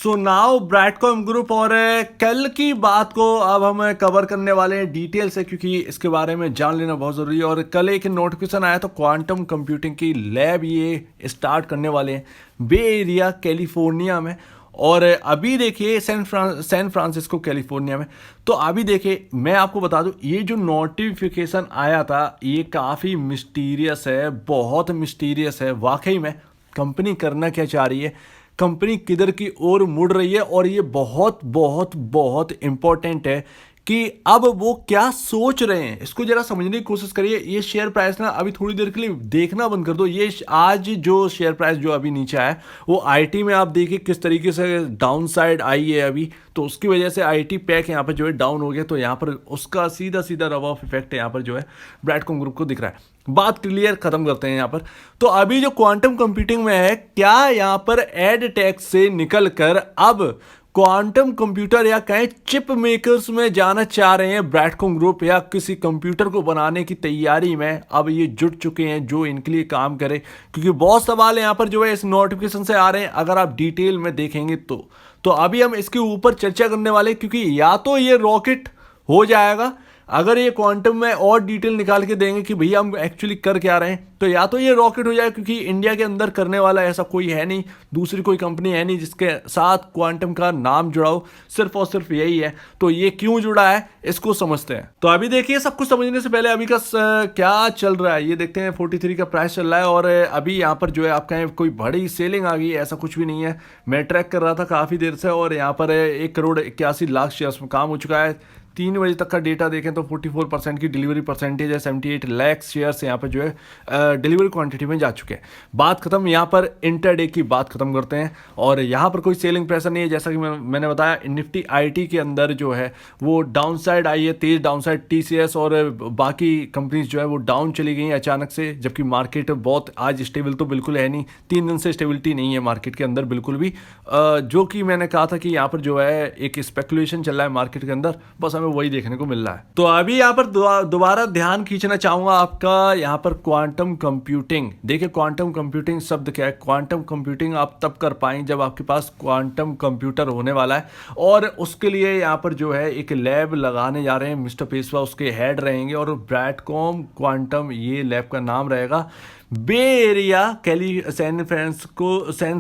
So now ब्रैडकॉम group और कल की बात को अब हम कवर करने वाले हैं डिटेल से, क्योंकि इसके बारे में जान लेना बहुत ज़रूरी है। और कल एक नोटिफिकेशन आया तो क्वांटम कंप्यूटिंग की लैब ये स्टार्ट करने वाले हैं बे एरिया कैलिफोर्निया में। और अभी देखिए सैन फ्रांसिस्को कैलिफोर्निया में। तो अभी देखिए मैं आपको बता दूं, ये जो नोटिफिकेशन आया था ये काफ़ी मिस्टीरियस है, बहुत मिस्टीरियस है वाकई में। कंपनी करना क्या चाह रही है, कंपनी किधर की ओर मुड़ रही है, और ये बहुत बहुत बहुत इंपॉर्टेंट है कि अब वो क्या सोच रहे हैं, इसको जरा समझने की कोशिश करिए। ये शेयर प्राइस ना अभी थोड़ी देर के लिए देखना बंद कर दो। ये आज जो शेयर प्राइस जो अभी नीचे आया है वो आईटी में आप देखिए किस तरीके से डाउन साइड आई है अभी, तो उसकी वजह से आईटी पैक यहाँ पर जो है डाउन हो गया। तो यहाँ पर उसका सीधा सीधा रब ऑफ इफेक्ट यहाँ पर जो है ब्रैडकॉम ग्रुप को दिख रहा है। बात क्लियर खत्म करते हैं यहाँ पर। तो अभी जो क्वांटम कंप्यूटिंग में है, क्या यहाँ पर एड टेक से निकल कर अब क्वांटम कंप्यूटर या कहें चिप मेकर्स में जाना चाह रहे हैं ब्रैडकॉम ग्रुप, या किसी कंप्यूटर को बनाने की तैयारी में अब ये जुट चुके हैं जो इनके लिए काम करे? क्योंकि बहुत सवाल यहाँ पर जो है इस नोटिफिकेशन से आ रहे हैं, अगर आप डिटेल में देखेंगे तो अभी हम इसके ऊपर चर्चा करने वाले हैं। क्योंकि या तो ये रॉकेट हो जाएगा, अगर ये क्वांटम में और डिटेल निकाल के देंगे कि भैया हम एक्चुअली कर क्या रहे हैं, तो या तो ये रॉकेट हो जाए, क्योंकि इंडिया के अंदर करने वाला ऐसा कोई है नहीं, दूसरी कोई कंपनी है नहीं जिसके साथ क्वांटम का नाम जुड़ा हो, सिर्फ और सिर्फ यही है। तो ये क्यों जुड़ा है इसको समझते हैं। तो अभी देखिए सब कुछ समझने से पहले अभी का क्या चल रहा है ये देखते हैं। 43 का प्राइस चल रहा है, और अभी यहाँ पर जो है आप कहें कोई बड़ी सेलिंग आ गई है, ऐसा कुछ भी नहीं है। मैं ट्रैक कर रहा था काफ़ी देर से, और यहाँ पर 1 करोड़ 81 लाख शेयर्स में काम हो चुका है। 3 बजे तक का डेटा देखें तो 44% की डिलीवरी परसेंटेज है। 78 लाख शेयर्स यहाँ पर जो है डिलीवरी क्वांटिटी में जा चुके हैं। बात खत्म, यहाँ पर इंटरडे की बात खत्म करते हैं। और यहाँ पर कोई सेलिंग प्रेशर नहीं है, जैसा कि मैंने बताया। निफ्टी आईटी के अंदर जो है वो डाउन साइड आई है, तेज डाउन साइड। टीसीएस और बाकी कंपनीज जो है वो डाउन चली गई अचानक से, जबकि मार्केट बहुत आज स्टेबल तो बिल्कुल है नहीं। 3 दिन से स्टेबिलिटी नहीं है मार्केट के अंदर बिल्कुल भी, जो कि मैंने कहा था कि यहाँ पर जो है एक स्पेकुलेशन चल रहा है मार्केट के अंदर, बस हमें वही देखने को मिल रहा है। तो अभी यहाँ पर दोबारा ध्यान खींचना चाहूंगा आपका यहाँ पर क्वांटम कंप्यूटिंग। देखिए क्वांटम कंप्यूटिंग शब्द क्या है। क्वांटम कंप्यूटिंग आप तब कर पाएंगे जब आपके पास क्वांटम कंप्यूटर होने वाला है, और उसके लिए यहाँ पर जो है एक लैब लगाने जा रहे हैं। मिस्टर पेशवा उसके हेड रहेंगे, और ब्रैडकॉम क्वांटम ये लैब का नाम रहेगा। बे एरिया सैन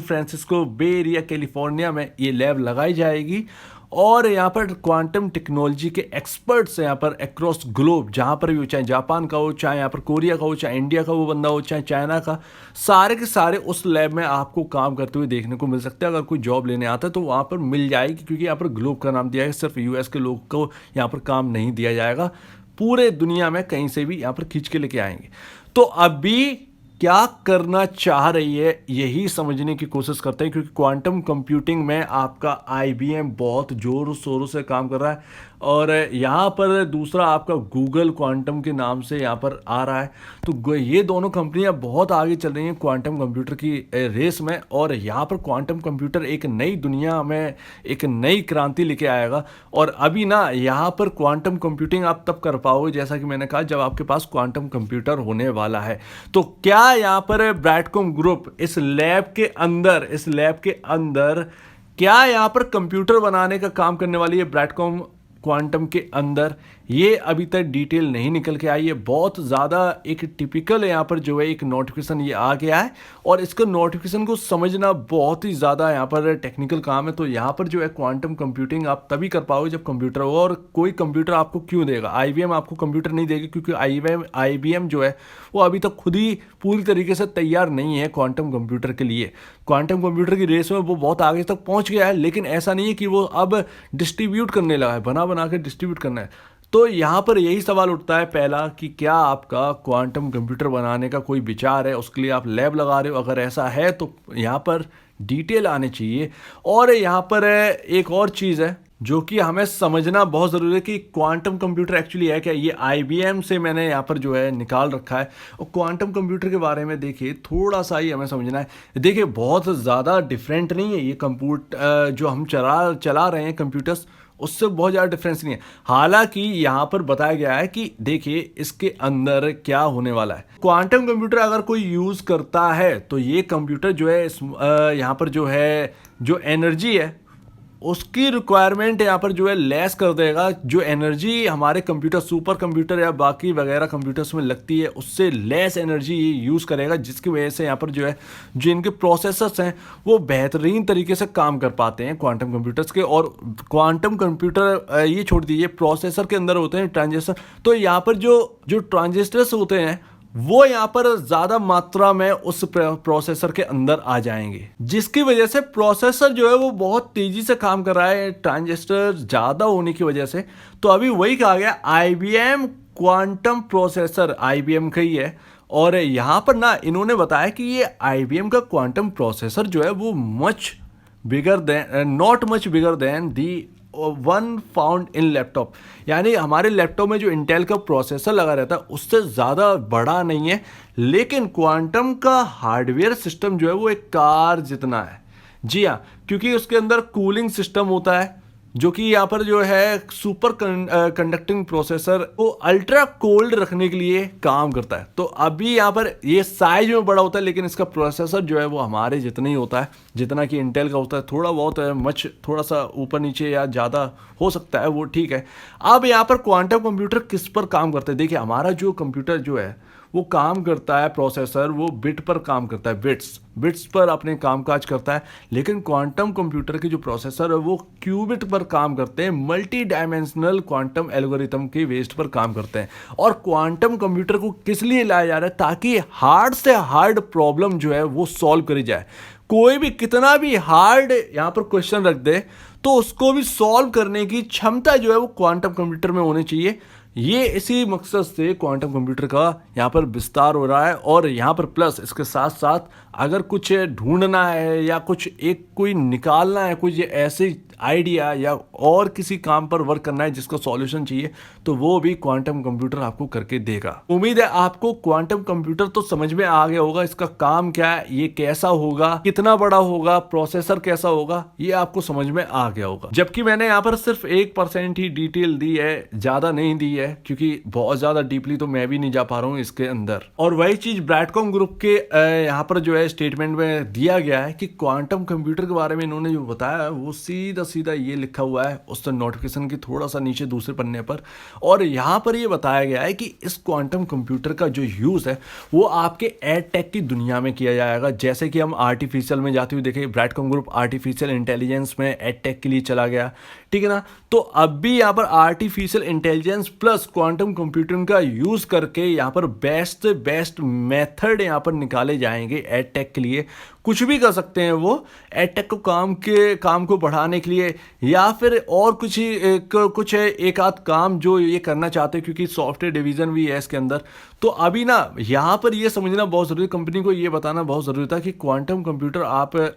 फ्रांसिस्को बे एरिया कैलिफोर्निया में ये लैब लगाई जाएगी। और यहाँ पर क्वांटम टेक्नोलॉजी के एक्सपर्ट्स यहाँ पर अक्रॉस ग्लोब, जहाँ पर भी हो, चाहे जापान का हो, चाहे यहाँ पर कोरिया का हो, चाहे इंडिया का वो बंदा हो, चाहे चाइना का, सारे के सारे उस लैब में आपको काम करते हुए देखने को मिल सकते हैं। अगर कोई जॉब लेने आता है तो वहाँ पर मिल जाएगी, क्योंकि यहाँ पर ग्लोब का नाम दिया है। सिर्फ यूएस के लोग को यहाँ पर काम नहीं दिया जाएगा, पूरे दुनिया में कहीं से भी यहाँ पर खींच के लेके आएंगे। तो अभी क्या करना चाह रही है यही समझने की कोशिश करते हैं, क्योंकि क्वांटम कंप्यूटिंग में आपका आईबीएम बहुत जोरों शोरों से काम कर रहा है, और यहाँ पर दूसरा आपका गूगल क्वांटम के नाम से यहाँ पर आ रहा है। तो ये दोनों कंपनियां बहुत आगे चल रही हैं क्वांटम कंप्यूटर की रेस में, और यहाँ पर क्वांटम कंप्यूटर एक नई दुनिया में एक नई क्रांति लेके आएगा। और अभी ना यहाँ पर क्वांटम कंप्यूटिंग आप तब कर पाओगे, जैसा कि मैंने कहा, जब आपके पास क्वांटम कंप्यूटर होने वाला है। तो क्या यहाँ पर ब्रैडकॉम ग्रुप इस लैब के अंदर क्या यहाँ पर कंप्यूटर बनाने का काम करने वाली है ब्रैडकॉम क्वांटम के अंदर? ये अभी तक डिटेल नहीं निकल के आई है। बहुत ज़्यादा एक टिपिकल यहाँ पर जो है एक नोटिफिकेशन ये आ गया है, और इसका नोटिफिकेशन को समझना बहुत ही ज़्यादा यहाँ पर टेक्निकल काम है। तो यहाँ पर जो है क्वांटम कंप्यूटिंग आप तभी कर पाओगे जब कंप्यूटर हो, और कोई कंप्यूटर आपको क्यों देगा? आईबीएम आपको कंप्यूटर नहीं देगी, क्योंकि आईबीएम जो है वो अभी तक खुद ही पूरी तरीके से तैयार नहीं है क्वांटम कंप्यूटर के लिए। क्वांटम कंप्यूटर की रेस में वो बहुत आगे तक पहुँच गया है, लेकिन ऐसा नहीं है कि वो अब डिस्ट्रीब्यूट करने लगा है, बना बना के डिस्ट्रीब्यूट करना है। तो यहाँ पर यही सवाल उठता है पहला, कि क्या आपका क्वांटम कंप्यूटर बनाने का कोई विचार है, उसके लिए आप लैब लगा रहे हो? अगर ऐसा है तो यहाँ पर डिटेल आने चाहिए। और यहाँ पर एक और चीज़ है जो कि हमें समझना बहुत ज़रूरी है, कि क्वांटम कंप्यूटर एक्चुअली है क्या। ये आईबीएम से मैंने यहाँ पर जो है निकाल रखा है, और क्वांटम कंप्यूटर के बारे में देखिए थोड़ा सा ही हमें समझना है। देखिए बहुत ज़्यादा डिफरेंट नहीं है ये कंप्यूटर जो हम चला रहे हैं कंप्यूटर्स, उससे बहुत ज़्यादा डिफरेंस नहीं है। हालांकि यहाँ पर बताया गया है कि देखिए इसके अंदर क्या होने वाला है। क्वांटम कंप्यूटर अगर कोई यूज़ करता है तो ये कंप्यूटर जो है यहाँ पर जो है जो एनर्जी है उसकी रिक्वायरमेंट यहाँ पर जो है लेस कर देगा। जो एनर्जी हमारे कंप्यूटर, सुपर कंप्यूटर या बाकी वगैरह कंप्यूटर्स में लगती है, उससे लेस एनर्जी ये यूज़ करेगा, जिसकी वजह से यहाँ पर जो है जो इनके प्रोसेसर्स हैं वो बेहतरीन तरीके से काम कर पाते हैं क्वांटम कंप्यूटर्स के। और क्वांटम कंप्यूटर ये छोड़ दीजिए, प्रोसेसर के अंदर होते हैं ट्रांजिस्टर, तो यहाँ पर जो ट्रांजिस्टर्स होते हैं वो यहाँ पर ज़्यादा मात्रा में उस प्रोसेसर के अंदर आ जाएंगे, जिसकी वजह से प्रोसेसर जो है वो बहुत तेज़ी से काम कर रहा है ट्रांजिस्टर ज़्यादा होने की वजह से। तो अभी वही कहा गया IBM क्वांटम प्रोसेसर IBM का ही है, और यहाँ पर ना इन्होंने बताया कि ये IBM का क्वांटम प्रोसेसर जो है वो much bigger than, not much bigger than the one found in laptop. यानी हमारे लैपटॉप में जो इंटेल का प्रोसेसर लगा रहता है उससे ज़्यादा बड़ा नहीं है, लेकिन क्वांटम का हार्डवेयर सिस्टम जो है वो एक कार जितना है। जी हाँ, क्योंकि उसके अंदर कूलिंग सिस्टम होता है, जो कि यहाँ पर जो है सुपर कंडक्टिंग प्रोसेसर वो अल्ट्रा कोल्ड रखने के लिए काम करता है। तो अभी यहाँ पर ये साइज में बड़ा होता है, लेकिन इसका प्रोसेसर जो है वो हमारे जितना ही होता है, जितना कि इंटेल का होता है। थोड़ा बहुत मच थोड़ा सा ऊपर नीचे या ज़्यादा हो सकता है, वो ठीक है। अब यहाँ पर क्वांटम कंप्यूटर किस पर काम करते हैं, देखिए हमारा जो कंप्यूटर जो है वो काम करता है, प्रोसेसर वो बिट पर काम करता है, बिट्स पर अपने कामकाज करता है। लेकिन क्वांटम कंप्यूटर के जो प्रोसेसर है वो क्यूबिट पर काम करते हैं, मल्टी डायमेंशनल क्वांटम एल्गोरिथम के बेस्ड पर काम करते हैं। और क्वांटम कंप्यूटर को किस लिए लाया जा रहा है, ताकि हार्ड से हार्ड प्रॉब्लम जो है वो सॉल्व करी जाए। कोई भी कितना भी हार्ड यहाँ पर क्वेश्चन रख दे तो उसको भी सॉल्व करने की क्षमता जो है वो क्वांटम कंप्यूटर में होनी चाहिए। ये इसी मकसद से क्वांटम कंप्यूटर का यहाँ पर विस्तार हो रहा है। और यहाँ पर प्लस इसके साथ साथ अगर कुछ ढूंढना है या कुछ एक कोई निकालना है, कुछ ऐसे आइडिया या और किसी काम पर वर्क करना है जिसका सॉल्यूशन चाहिए, तो वो भी क्वांटम कंप्यूटर आपको करके देगा। उम्मीद है आपको क्वांटम कंप्यूटर तो समझ में आ गया होगा, इसका काम क्या है, ये कैसा होगा, कितना बड़ा होगा, प्रोसेसर कैसा होगा, ये आपको समझ में आ गया होगा। जबकि मैंने यहाँ पर सिर्फ 1% ही डिटेल दी है, ज़्यादा नहीं दी है, क्योंकि बहुत ज़्यादा डीपली तो मैं भी नहीं जा पा रहा हूँ इसके अंदर। और वही चीज़ ब्रैडकॉम ग्रुप के यहाँ पर जो है स्टेटमेंट में दिया गया है कि क्वांटम कंप्यूटर के बारे में इन्होंने जो बताया वो सीधा ये लिखा हुआ है उस नोटिफिकेशन की थोड़ा सा नीचे दूसरे पन्ने पर। और यहाँ पर ये बताया गया है कि इस क्वांटम कंप्यूटर का जो यूज़ है वो आपके एडटेक की दुनिया में किया जाएगा। जैसे कि हम आर्टिफिशियल में जाते हुए देखें, ब्रैडकॉम ग्रुप आर्टिफिशियल इंटेलिजेंस में एडटेक के लिए चला गया, ठीक है ना। तो अब भी यहाँ पर artificial intelligence plus quantum computing का यूज़ करके यहाँ पर बेस्ट मेथड यहाँ पर निकाले जाएंगे एडटेक के लिए। कुछ भी कर सकते हैं वो एडटेक को काम को बढ़ाने के लिए, या फिर और कुछ एक आध काम जो ये करना चाहते हैं, क्योंकि सॉफ्टवेयर डिवीज़न भी है इसके अंदर। तो अभी ना यहाँ पर ये समझना बहुत ज़रूरी है, कंपनी को ये बताना बहुत ज़रूरी था कि क्वांटम कंप्यूटर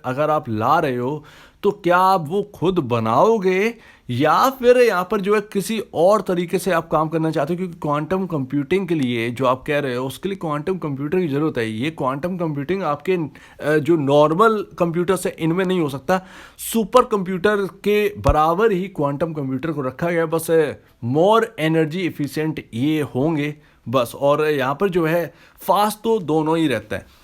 अगर आप ला रहे हो तो क्या आप वो खुद बनाओगे या फिर यहाँ पर जो है किसी और तरीके से आप काम करना चाहते हो। क्योंकि क्वांटम कंप्यूटिंग के लिए जो आप कह रहे हो उसके लिए क्वांटम कंप्यूटर की ज़रूरत है। ये क्वांटम कंप्यूटिंग आपके जो नॉर्मल कंप्यूटर्स है इनमें नहीं हो सकता। सुपर कंप्यूटर के बराबर ही क्वांटम कंप्यूटर को रखा गया, बस मोर एनर्जी इफिशिएंट ये होंगे बस। और यहाँ पर जो है फास्ट तो दोनों ही रहता है।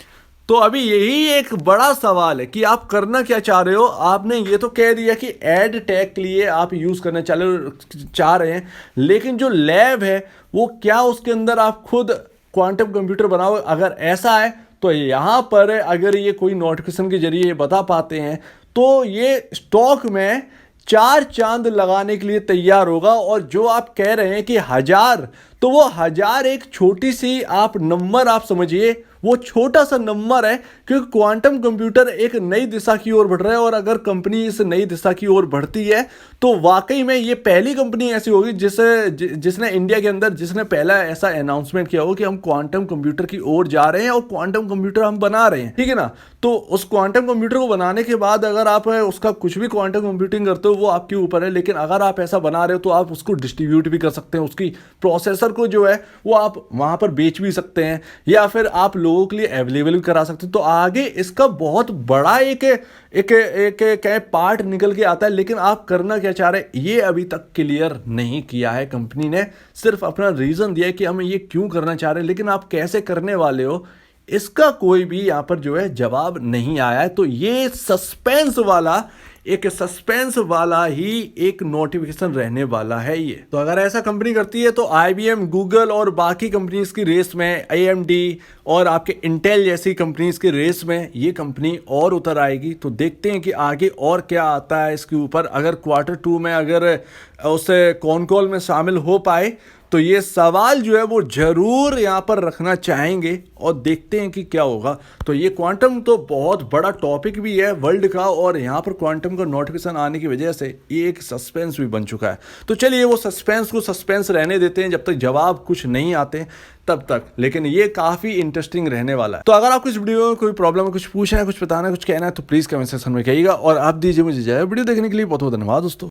तो अभी यही एक बड़ा सवाल है कि आप करना क्या चाह रहे हो। आपने ये तो कह दिया कि एडटेक के लिए आप यूज़ करना चाह रहे हैं, लेकिन जो लैब है वो क्या उसके अंदर आप खुद क्वांटम कंप्यूटर बनाओ? अगर ऐसा है तो यहाँ पर अगर ये कोई नोटिफिकेशन के जरिए बता पाते हैं तो ये स्टॉक में 4 चांद लगाने के लिए तैयार होगा। और जो आप कह रहे हैं कि 1000, तो वो 1000 एक छोटी सी आप नंबर आप समझिए, वो छोटा सा नंबर है, क्योंकि क्वांटम कंप्यूटर एक नई दिशा की ओर बढ़ रहा है। और अगर कंपनी इस नई दिशा की ओर बढ़ती है तो वाकई में ये पहली कंपनी ऐसी होगी जिसने इंडिया के अंदर जिसने पहला ऐसा अनाउंसमेंट किया हो कि हम क्वांटम कंप्यूटर की ओर जा रहे हैं और क्वांटम कंप्यूटर हम बना रहे हैं, ठीक है ना। तो उस क्वांटम कंप्यूटर को बनाने के बाद अगर आप उसका कुछ भी क्वांटम कंप्यूटिंग करते हो वो आपके ऊपर है, लेकिन अगर आप ऐसा बना रहे हो तो आप उसको डिस्ट्रीब्यूट भी कर सकते हैं। उसकी प्रोसेसर को जो है वो आप वहां पर बेच भी सकते हैं, या फिर आप लोगों के लिए अवेलेबल भी करा सकते हैं। तो आगे इसका बहुत बड़ा एक पार्ट निकल के आता है। लेकिन आप करना क्या चाह रहे हैं ये अभी तक क्लियर नहीं किया है कंपनी ने। सिर्फ अपना रीजन दिया है कि हम ये क्यों करना चाह रहे हैं, लेकिन आप कैसे करने वाले हो इसका कोई भी यहाँ पर जो है जवाब नहीं आया है। तो ये सस्पेंस वाला एक सस्पेंस वाला ही एक नोटिफिकेशन रहने वाला है ये। तो अगर ऐसा कंपनी करती है तो IBM, गूगल और बाकी कंपनीज की रेस में, AMD और आपके इंटेल जैसी कंपनीज की रेस में ये कंपनी और उतर आएगी। तो देखते हैं कि आगे और क्या आता है इसके ऊपर। अगर Q2 में अगर उसे कॉन कॉल में शामिल हो पाए तो ये सवाल जो है वो जरूर यहाँ पर रखना चाहेंगे और देखते हैं कि क्या होगा। तो ये क्वांटम तो बहुत बड़ा टॉपिक भी है वर्ल्ड का, और यहाँ पर क्वांटम का नोटिफिकेशन आने की वजह से ये एक सस्पेंस भी बन चुका है। तो चलिए वो सस्पेंस को सस्पेंस रहने देते हैं जब तक जवाब कुछ नहीं आते तब तक, लेकिन ये काफ़ी इंटरेस्टिंग रहने वाला है। तो अगर आपको इस वीडियो में कोई प्रॉब्लम है, कुछ पूछना है, कुछ बताना है, कुछ कहना है तो प्लीज़ कमेंट सेक्शन में कहिएगा। और आप दीजिए मुझे वीडियो देखने के लिए बहुत बहुत धन्यवाद दोस्तों।